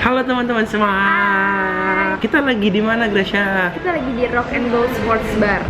Halo teman-teman semua. Kita lagi di mana, Gracia? Kita lagi di Rock and Roll Sports Bar.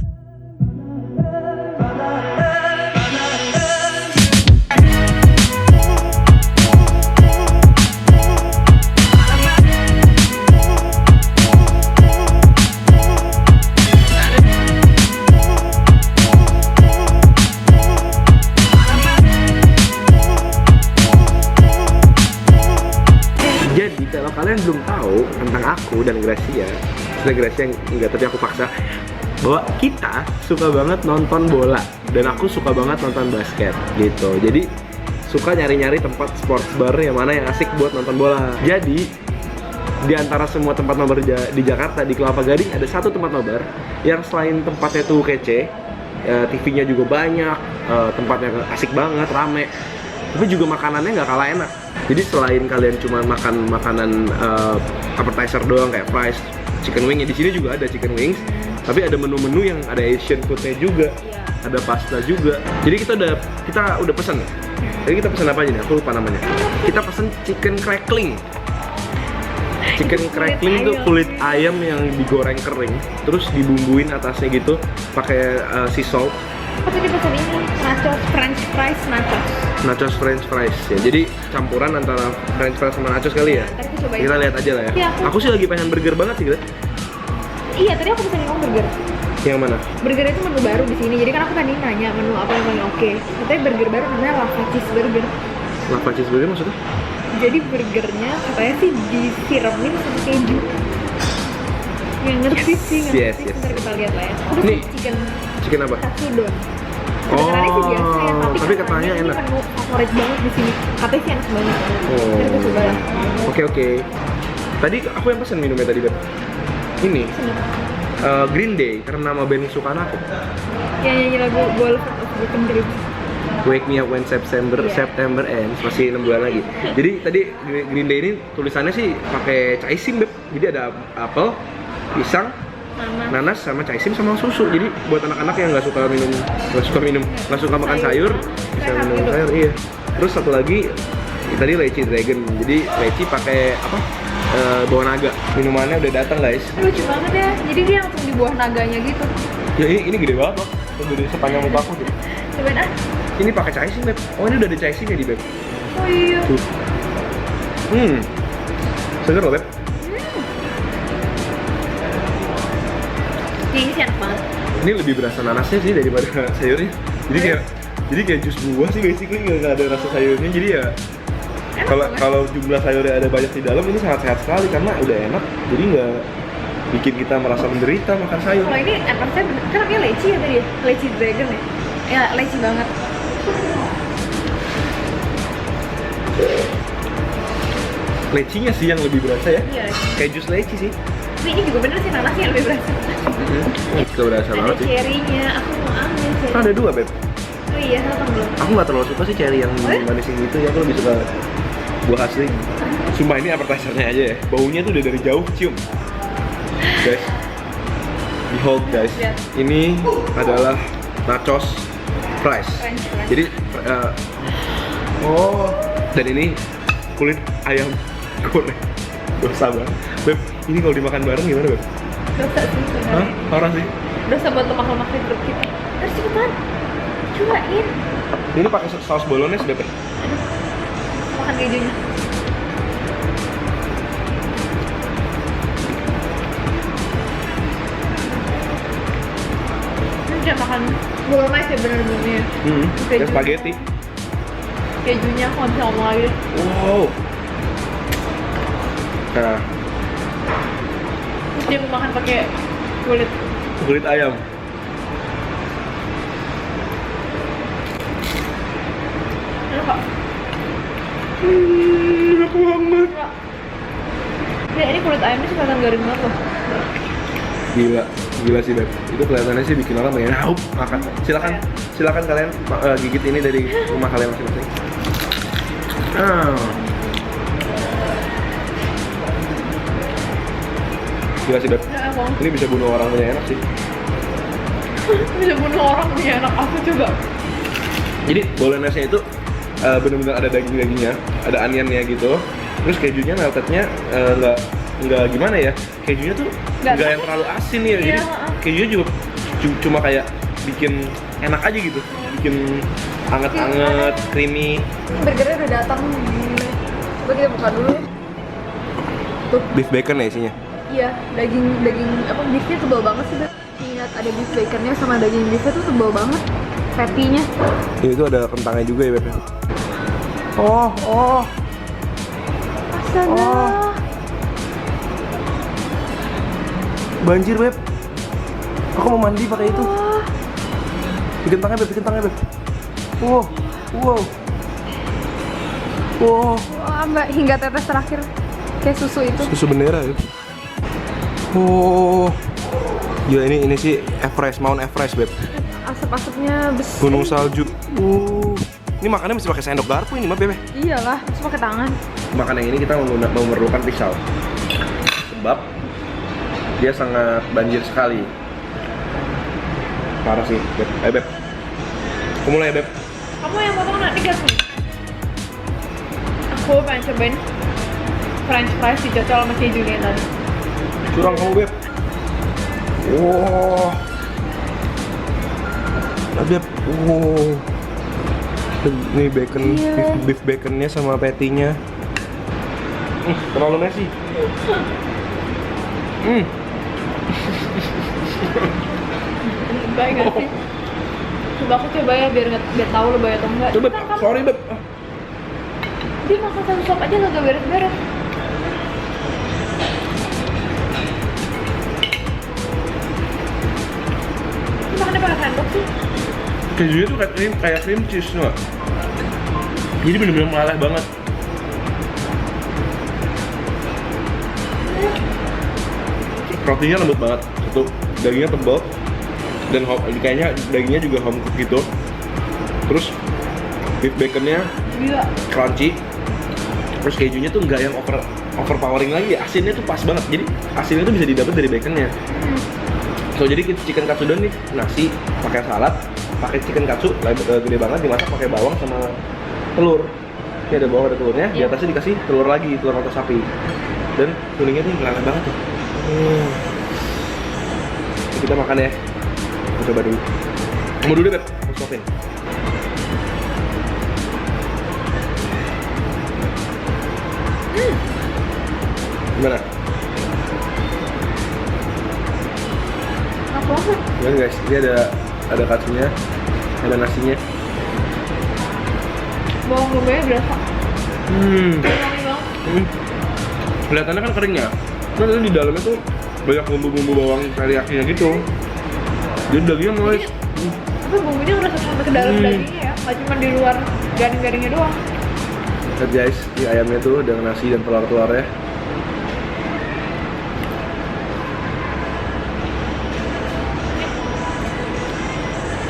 Jadi kalau kalian belum tahu tentang aku dan Gracia, Gracia enggak, tapi aku paksa bahwa kita suka banget nonton bola dan aku suka banget nonton basket gitu. Jadi suka nyari-nyari tempat sports bar yang mana yang asik buat nonton bola. Jadi di antara semua tempat nobar di Jakarta, di Kelapa Gading ada satu tempat nobar yang selain tempatnya tuh kece, TV-nya juga banyak, tempatnya asik banget, rame, tapi juga makanannya nggak kalah enak. Jadi selain kalian cuma makan makanan appetizer doang kayak fries, chicken wing, di sini juga ada chicken wings, tapi ada menu-menu yang ada Asian foodnya juga, ada pasta juga. Jadi kita udah pesan. Jadi kita pesan apa aja nih? Aku lupa namanya. Kita pesan chicken crackling. Chicken crackling itu kulit ayam yang digoreng kering, terus dibumbuin atasnya gitu pakai sea salt. Aku tadi pesan ini, nachos French fries nachos. Nachos French fries ya. Jadi campuran antara French fries sama nachos kali ya. Ntar kita cobain. Kita lihat aja lah ya. Iya. Aku sih lagi pengen burger banget sih, Gret. Iya, tadi aku pesan kamu burger. Yang mana? Burger itu menu baru di sini. Jadi kan aku tadi nanya menu apa yang paling oke. Katanya burger baru namanya lava cheeseburger. Lava cheeseburger maksudnya? Jadi burgernya katanya sih disiramin sama keju. Yang ngerti sih, ngerti. Yes. Ntar kita lihat lah ya. Terus Nih. chicken apa? katsudon. Oh, Sebenarnya sih biasa ya, tapi katanya ini enak. menu favorit banget di sini. Katanya sih enak banget. Oh. Kita coba lah. Oke. Tadi aku yang pesen minumnya tadi, Beb. Ini Green Day karena nama band kesukaan aku. Yang nyanyi lagu Boulevard of Broken Dreams. Wake Me Up When September Ends, masih 6 bulan lagi. Jadi tadi Green Day ini tulisannya sih pakai caisim, Beb. Jadi ada apel, pisang, nanas sama caisim sama susu. Jadi buat anak-anak yang nggak suka makan sayur, bisa minum sayur. Iya. Terus satu lagi tadi Leci Dragon. Jadi Leci pakai apa? Buah naga. Minumannya udah datang, guys. Lucu banget ya. Jadi dia langsung di buah naganya gitu. Ya ini gede banget loh. Gede sepanjang muka aku tuh. Cobain ah. Ini pakai caisim, Beb. Oh, ini udah ada caisimnya di, Beb. Oh iya. Tuh. Seger loh, Beb. Ini sih enak banget. Ini lebih berasa nanasnya sih daripada sayurnya. Jadi kayak jus buah sih basically, nggak ada rasa sayurnya. Jadi ya kalau jumlah sayurnya ada banyak di dalam, ini sangat sehat sekali karena udah enak. Jadi nggak bikin kita merasa menderita makan sayur. Kalau ini saya bener, kan namanya leci ya tadi ya? Leci Dragon ya? Ya leci banget. Lecinya sih yang lebih berasa ya. Iya. Kayak jus leci sih. Tapi ini juga bener sih nanasnya yang lebih berasa. Itu berasa Ada banget sih. cherry-nya, aku mau ambil cherry. Ada dua, Beb. Oh iya, sama belum? Aku nggak terlalu suka sih cherry yang manis gitu ya. Aku lebih suka buah asli. Sumpah ini appetizer-nya aja ya. Baunya tuh udah dari jauh cium. Guys, behold guys, Lihat. ini adalah nachos fries. French fries. Jadi dan ini kulit ayam goreng. Dosa banget. Beb, ini kalau dimakan bareng gimana, Beb? Dosa sih Hah? sebenarnya. Parah sih. Dosa buat lemak-lemak di perut kita. Terus cepetan. Cobain. Ini pakai saus bolognese, Beb. Makan kejunya. Ini udah makan bolognese ya bener-bener. Kayak spaghetti. Kejunya aku nggak bisa ngomong lagi deh. Wow. Nah, Terus dia mau makan pakai kulit. kulit ayam. Enak kok. Enak banget. Ya ini kulit ayamnya sih kelihatan garing banget loh. Gila sih, Beb. Itu kelihatannya sih bikin orang pengen makan. Silakan kalian gigit ini dari rumah kalian masing-masing. Gila sih, Beb. Ya, aku Ini bisa bunuh orang punya enak sih. bisa bunuh orang punya anak aku coba. Jadi bolognese itu benar-benar ada daging-dagingnya, ada onionnya gitu, Terus kejunya meltednya nggak gimana ya? Kejunya tuh Nggak nggak yang terlalu asin ya. Jadi Iya, kejunya juga cuma kayak bikin enak aja gitu. Bikin anget-anget, creamy. Burgernya udah datang. Coba kita buka dulu ya. Tuh, Beef bacon ya isinya. iya, daging apa beefnya tebal banget sih, Beb. Lihat ada beef baconnya sama daging beefnya tuh tebal banget. Patty-nya. Itu ada kentangnya juga ya, Beb. Oh. Astaga. Oh. Banjir, Beb. Aku mau mandi pakai itu. Wah. Bikin tangannya, Beb. Wow. Wah, Mbak, hingga tetes terakhir kayak susu itu. Susu bendera ya. Oh. Gila ini sih Mount Everest, Beb. Asap-asapnya besar. Gunung salju. Ini makannya mesti pakai sendok garpu ini, Beb. Iyalah, terus pakai tangan. Makan yang ini kita memerlukan pisau. Sebab dia sangat banjir sekali. Parah sih, Beb. Beb. Aku mulai, Beb. Kamu yang potong nanti gas nih. Aku pengen cobain French fries dicocol sama kejunya tadi. Curang kamu, Beb. Wow. Beb. Wow. Ini bacon, beef baconnya sama patty-nya. Terlalu messy. Baik gak sih? Coba aku coba ya biar tahu lo bayar atau enggak. Coba, Ntar kamu- sorry, Beb. Dia makan satu sop aja gak beres-beres. Ini makannya pakai sendok sih. Kejunya tuh kayak cream cheese, nggak? Jadi bener-bener meleleh banget. Rotinya lembut banget, satu dagingnya tebal dan kayaknya dagingnya juga home cooked gitu. Terus beef baconnya Gila. crunchy. Terus kejunya tuh nggak yang overpowering lagi, asinnya tuh pas banget. Jadi asinnya tuh bisa didapat dari baconnya. So jadi chicken katsudon nih, nasi pakai salad, pakai chicken katsu gede banget, dimasak pakai bawang sama telur. Ini ada bawang, ada telurnya, di Iya. atasnya dikasih telur lagi, telur mata sapi. Dan kuningnya tuh meleleh banget tuh. Kita makan ya. Kita coba dulu. Kamu dulu, Beb. Aku suapin. Gimana? Enak banget. Gimana guys? Ini ada katsunya, ada nasinya. Bawang bombaynya berasa. Wangi banget. Kelihatannya kan keringnya. Terus di dalamnya tuh banyak bumbu-bumbu bawang teriyakinya gitu. Jadi dagingnya moist. Tapi bumbunya ngerasa sampai ke dalam dagingnya ya, nggak cuma di luar garing-garingnya doang. Lihat guys, ini ayamnya tuh dengan nasi dan telur-telurnya.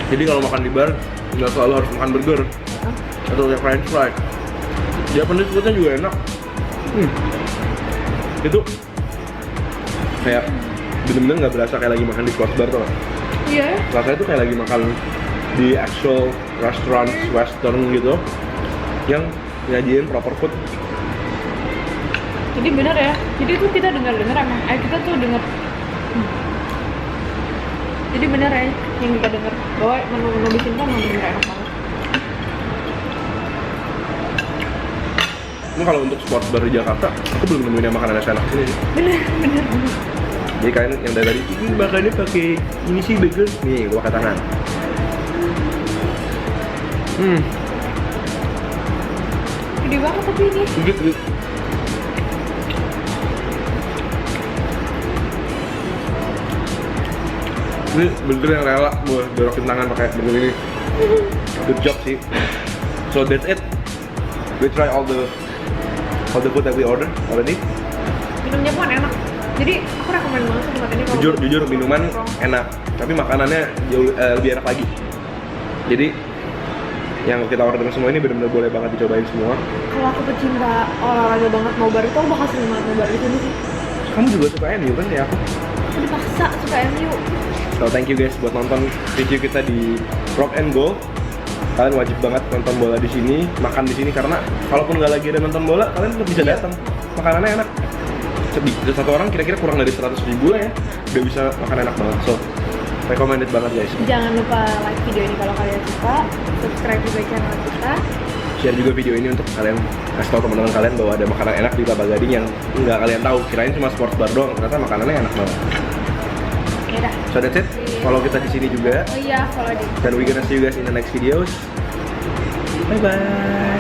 Jadi kalau makan di bar, nggak selalu harus makan burger atau kayak french fry. Japanese foodnya juga enak. Itu kayak bener-bener nggak berasa kayak lagi makan di close bar tuh. Iya. Rasanya tuh kayak lagi makan di actual restaurant western gitu, yang nyajiin proper food. Jadi benar ya. Jadi tuh kita dengar emang. Kita tuh dengar. Jadi benar ya yang kita dengar bahwa menu-menu di sini kan memang benar enak banget. Ini kalau untuk sports bar di Jakarta, aku belum nemuin yang makanan enak sini sih. Benar. Jadi kalian yang dari tadi, ini makannya pakai ini sih burger. Nih, gua pakai tangan. Gede banget tapi ini. Good. Ini burger yang rela gua dorokin tangan pakai burger ini. Good job sih. So that's it. We try all the food that we order already. Minumnya pun enak. Jadi aku rekomen banget sih tempat ini kalau Jujur minuman enak, tapi makanannya jauh lebih enak lagi. Jadi yang kita order semua ini benar-benar boleh banget dicobain semua. kalau aku pecinta olahraga banget nobar itu aku bakal sering banget nobar di sini sih. Kamu juga suka MU kan ya aku? Aku dipaksa suka MU. So thank you guys buat nonton video kita di Rock and Go. Kalian wajib banget nonton bola di sini, makan di sini karena kalaupun nggak lagi ada nonton bola, kalian tetap bisa datang. Makanannya enak. Jadi satu orang kira-kira kurang dari 100.000 lah ya, udah bisa makan enak banget. So, recommended banget guys. Jangan lupa like video ini kalau kalian suka, subscribe juga channel kita. Share juga video ini untuk kalian kasih tahu teman-teman kalian bahwa ada makanan enak di Kelapa Gading yang nggak kalian tahu. Kirain cuma sports bar doang, ternyata makanannya enak banget. Oke dah. So that's it. Follow kita di sini juga. Oh iya, follow di. Dan we gonna see you guys in the next videos. Bye bye.